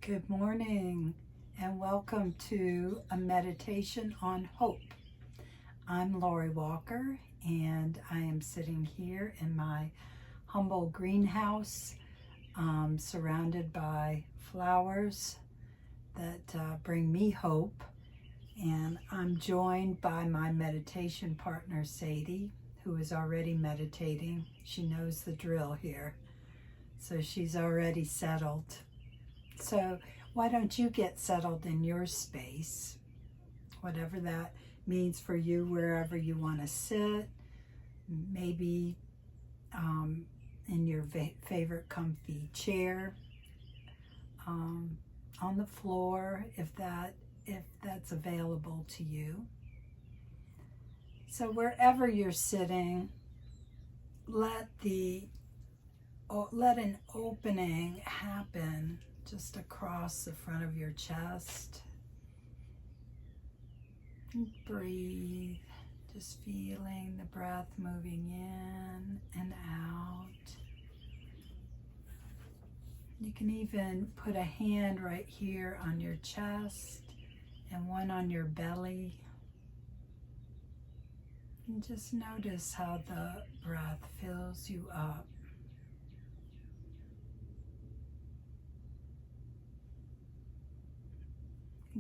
Good morning and welcome to a meditation on hope. I'm Lori Walker and I am sitting here in my humble greenhouse surrounded by flowers that bring me hope, and I'm joined by my meditation partner Sadie, who is already meditating. She knows the drill here, so she's already settled. So why don't you get settled in your space, whatever that means for you, wherever you want to sit, maybe in your favorite comfy chair, on the floor, if that's available to you. So wherever you're sitting, let an opening happen just across the front of your chest. And breathe, just feeling the breath moving in and out. You can even put a hand right here on your chest and one on your belly. And just notice how the breath fills you up.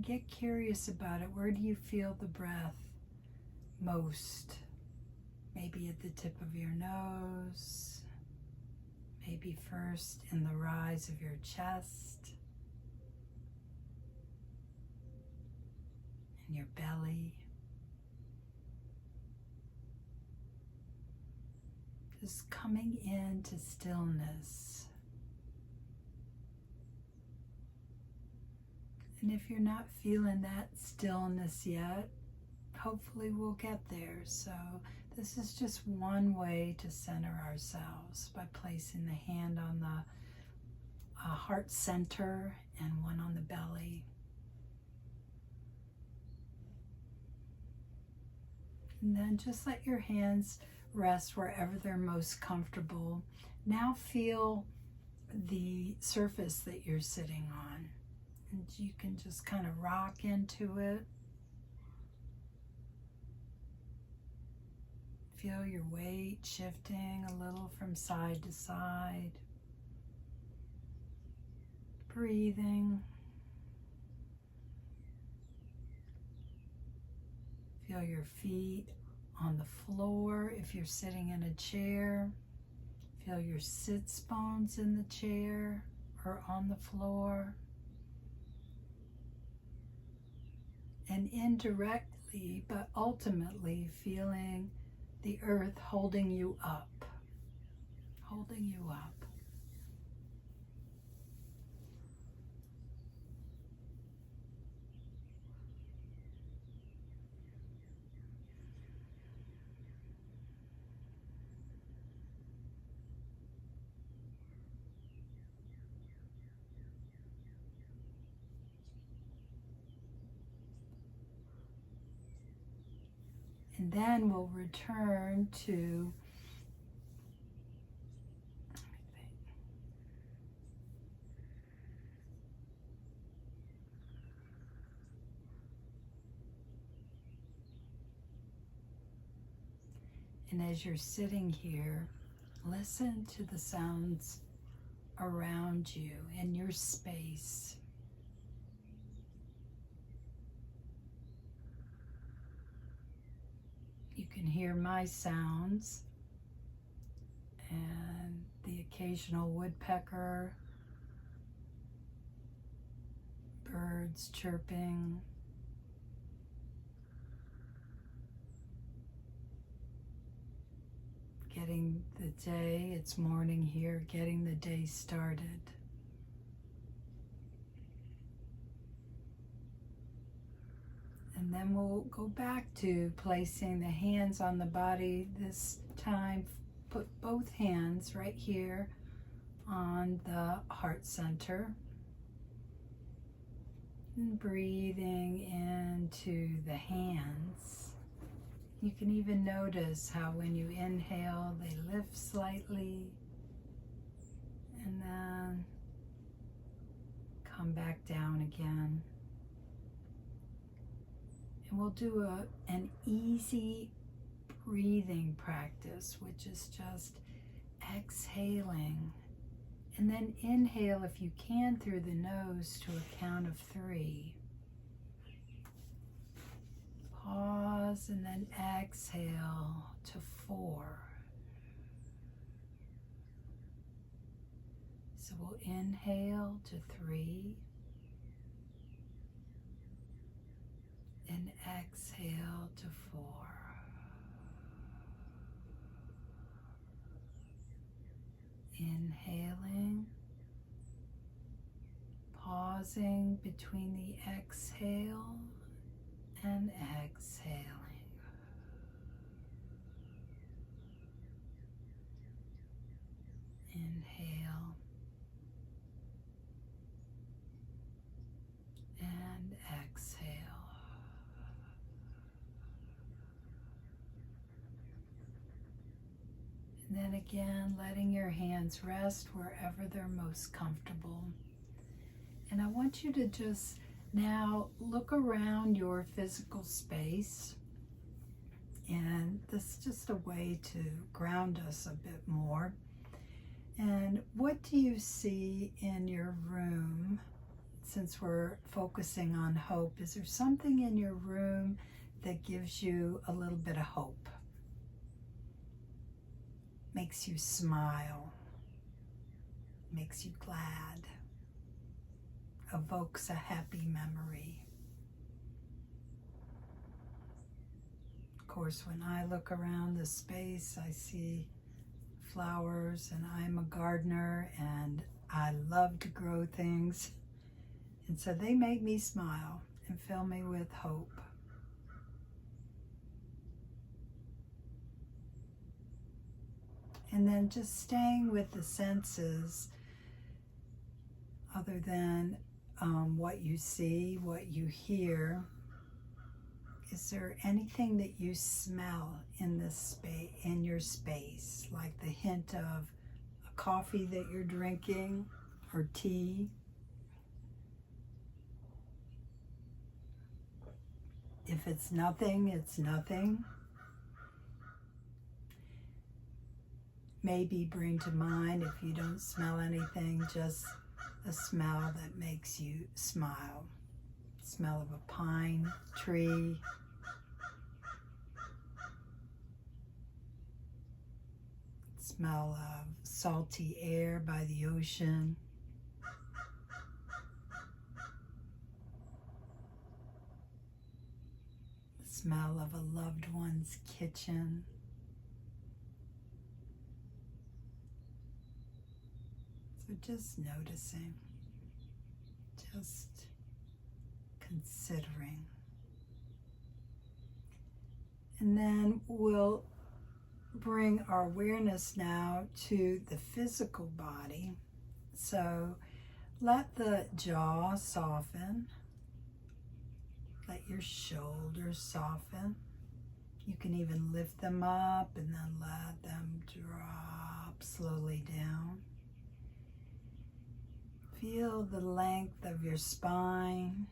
Get curious about it. Where do you feel the breath most? Maybe at the tip of your nose, maybe first in the rise of your chest, in your belly. Just coming into stillness. And if you're not feeling that stillness yet, hopefully we'll get there. So this is just one way to center ourselves, by placing the hand on the heart center and one on the belly. And then just let your hands rest wherever they're most comfortable. Now feel the surface that you're sitting on. And you can just kind of rock into it. Feel your weight shifting a little from side to side. Breathing. Feel your feet on the floor if you're sitting in a chair. Feel your sits bones in the chair or on the floor. And indirectly, but ultimately, feeling the earth holding you up, holding you up. And then we'll return to and as you're sitting here, listen to the sounds around you in your space. You can hear my sounds and the occasional woodpecker, birds chirping. Getting the day, it's morning here, getting the day started. And then we'll go back to placing the hands on the body. This time, put both hands right here on the heart center. And breathing into the hands. You can even notice how when you inhale, they lift slightly and then Come back down again. And we'll do an easy breathing practice, which is just exhaling. And then inhale if you can through the nose to a count of 3. Pause and then exhale to 4. So we'll inhale to 3 and exhale to 4. Inhaling, pausing between the exhale and exhaling. Inhale and exhale. And then again, letting your hands rest wherever they're most comfortable. And I want you to just now look around your physical space. And this is just a way to ground us a bit more. And what do you see in your room? Since we're focusing on hope, is there something in your room that gives you a little bit of hope? Makes you smile, makes you glad, evokes a happy memory. Of course, when I look around the space, I see flowers, and I'm a gardener, and I love to grow things. And so they make me smile and fill me with hope. And then just staying with the senses, other than what you see, what you hear. Is there anything that you smell in this space, in your space, like the hint of a coffee that you're drinking or tea? If it's nothing, it's nothing. Maybe bring to mind, if you don't smell anything, just a smell that makes you smile. Smell of a pine tree. Smell of salty air by the ocean. Smell of a loved one's kitchen. So just noticing, just considering. And then we'll bring our awareness now to the physical body. So let the jaw soften. Let your shoulders soften. You can even lift them up and then let them drop slowly down. Feel the length of your spine.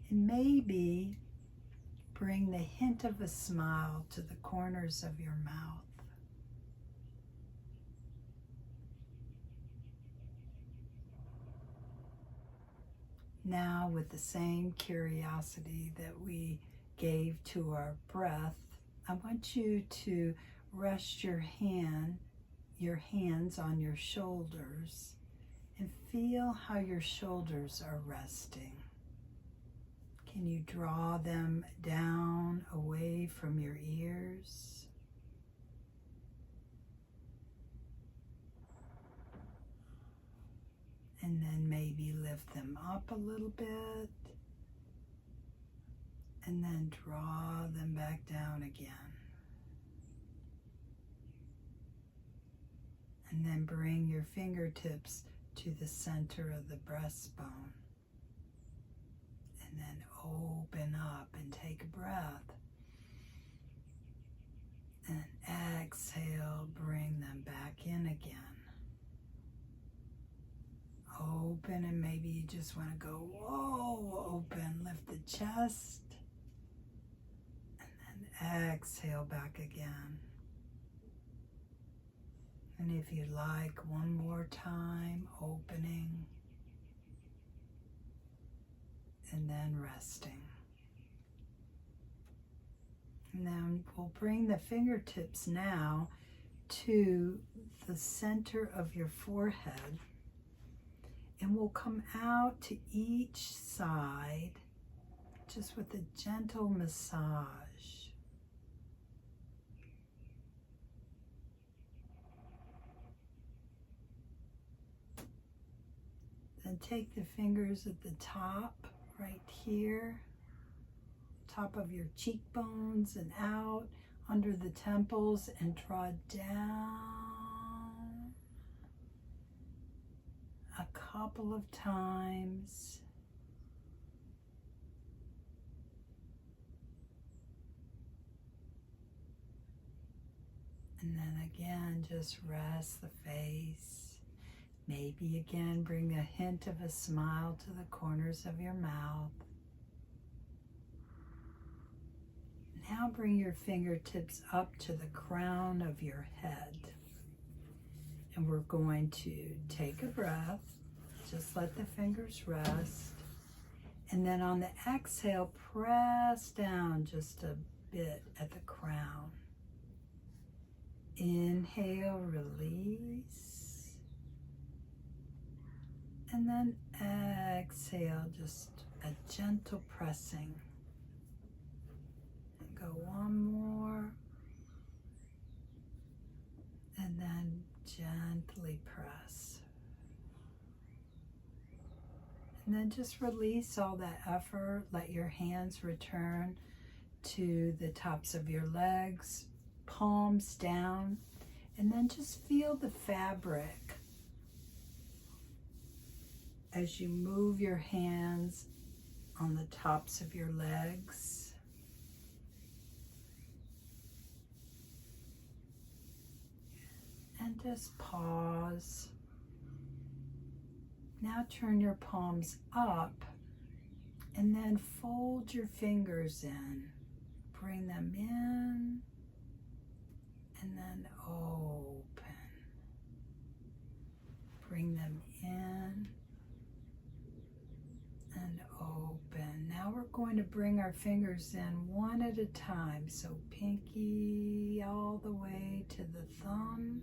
And maybe bring the hint of a smile to the corners of your mouth. Now, with the same curiosity that we gave to our breath, I want you to rest your hands on your shoulders and feel how your shoulders are resting. Can you draw them down away from your ears? And then maybe lift them up a little bit. And then draw them back down again. And then bring your fingertips to the center of the breastbone. And then open up and take a breath. And exhale, bring them back in again. open, and maybe you just want to go, whoa, open. Lift the chest, and then exhale back again. And if you like, one more time, opening, and then resting. And then we'll bring the fingertips now to the center of your forehead, and we'll come out to each side just with a gentle massage. Then take the fingers at the top, right here, top of your cheekbones and out under the temples, and draw down a couple of times. And then again, just rest the face. Maybe again, bring a hint of a smile to the corners of your mouth. Now bring your fingertips up to the crown of your head. And we're going to take a breath. Just let the fingers rest. And then on the exhale, press down just a bit at the crown. Inhale, release. And then exhale, just a gentle pressing. And go one more. And then gently press. And then just release all that effort. Let your hands return to the tops of your legs, palms down, and then just feel the fabric as you move your hands on the tops of your legs. And just pause. Now turn your palms up and then fold your fingers in. Bring them in and then open. Bring them in and open. Now we're going to bring our fingers in one at a time. So pinky all the way to the thumb,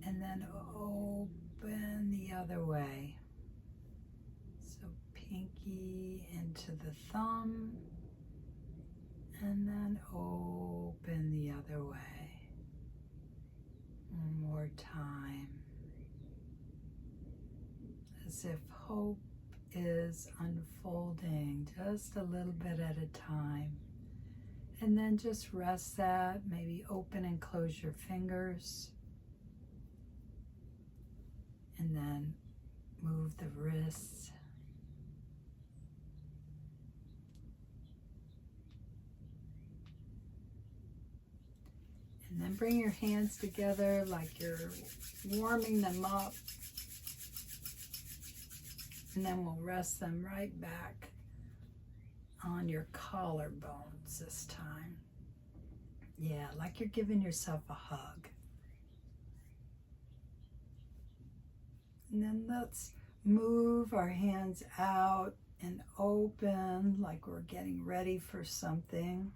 and then open the other way. So pinky into the thumb, and then open the other way. One more time. As if hope is unfolding just a little bit at a time. And then just rest that, maybe open and close your fingers. And then move the wrists. And then bring your hands together like you're warming them up. And then we'll rest them right back on your collarbones this time. Yeah, like you're giving yourself a hug. And then let's move our hands out and open like we're getting ready for something.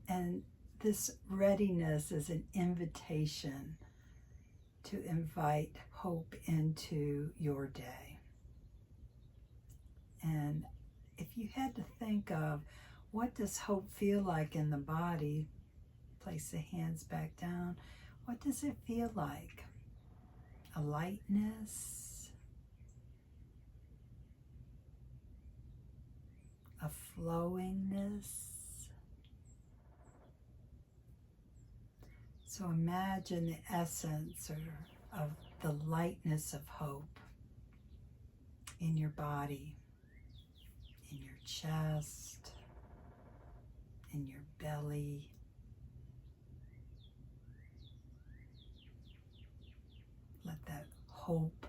And this readiness is an invitation to invite hope into your day. And if you had to think of what does hope feel like in the body, place the hands back down. What does it feel like? A lightness, a flowingness. So imagine the essence of the lightness of hope in your body, in your chest, in your belly. Let that hope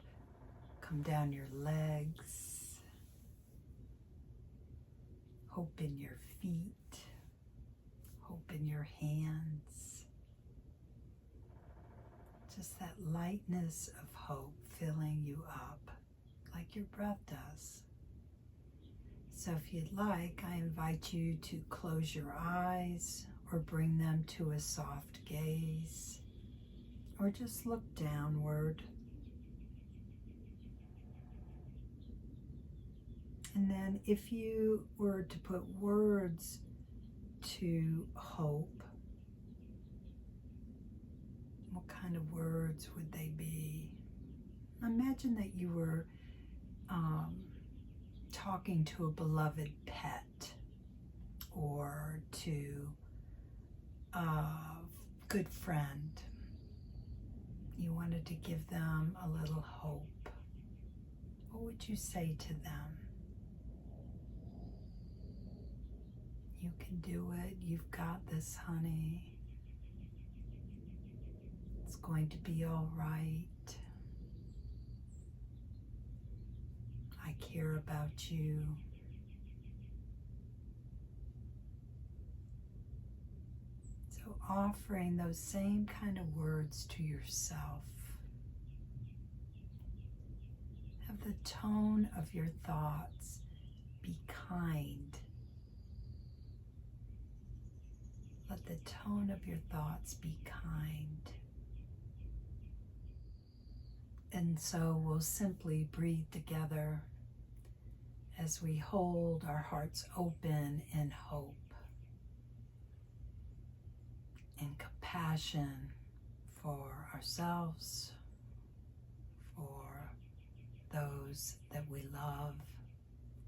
come down your legs, hope in your feet, hope in your hands. Just that lightness of hope filling you up like your breath does. So if you'd like, I invite you to close your eyes or bring them to a soft gaze, or just look downward. And then if you were to put words to hope, what kind of words would they be? Imagine that you were talking to a beloved pet, or to a good friend. You wanted to give them a little hope. What would you say to them? You can do it. You've got this, honey. It's going to be all right. I care about you. So offering those same kind of words to yourself. Have the tone of your thoughts be kind. Let the tone of your thoughts be kind. And so we'll simply breathe together as we hold our hearts open in hope and compassion for ourselves, for those that we love,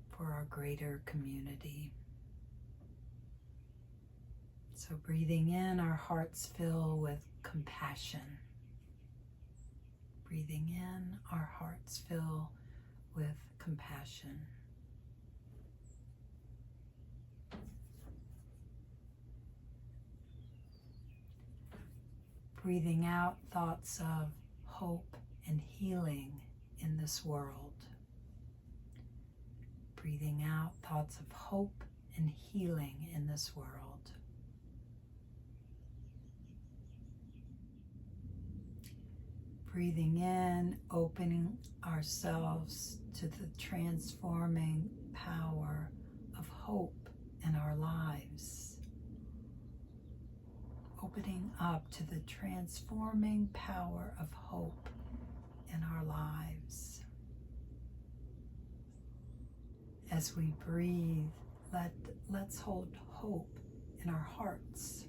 for our greater community. So breathing in, our hearts fill with compassion. Breathing in, our hearts fill with compassion. Breathing out thoughts of hope and healing in this world. Breathing out thoughts of hope and healing in this world. Breathing in, opening ourselves to the transforming power of hope in our lives. Opening up to the transforming power of hope in our lives. As we breathe, let's hold hope in our hearts.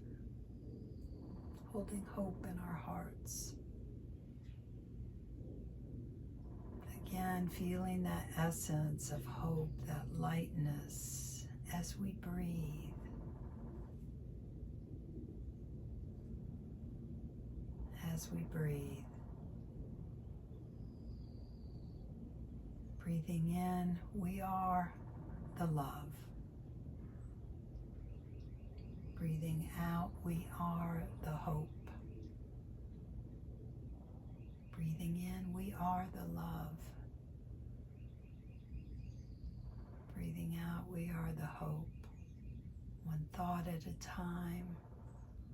Holding hope in our hearts. Again, feeling that essence of hope, that lightness as we breathe. As we breathe. Breathing in, we are the love. Breathing out, we are the hope. Breathing in, we are the love. Breathing out, we are the hope. One thought at a time,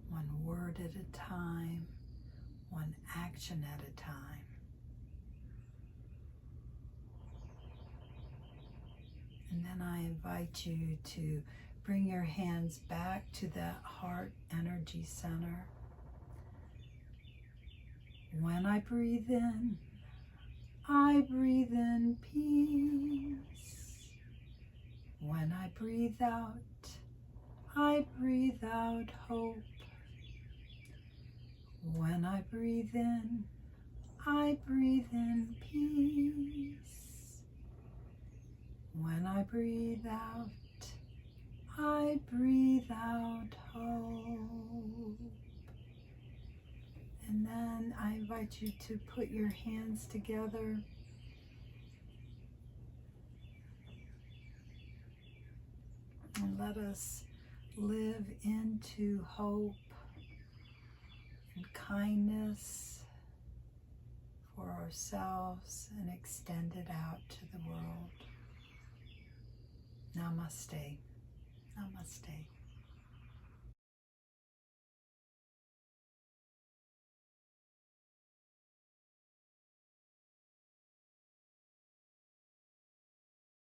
one word at a time, one action at a time. And then I invite you to bring your hands back to that heart energy center. When I breathe in peace. When I breathe out hope. When I breathe in peace. When I breathe out hope. And then I invite you to put your hands together. And let us live into hope and kindness for ourselves and extend it out to the world. Namaste. Namaste.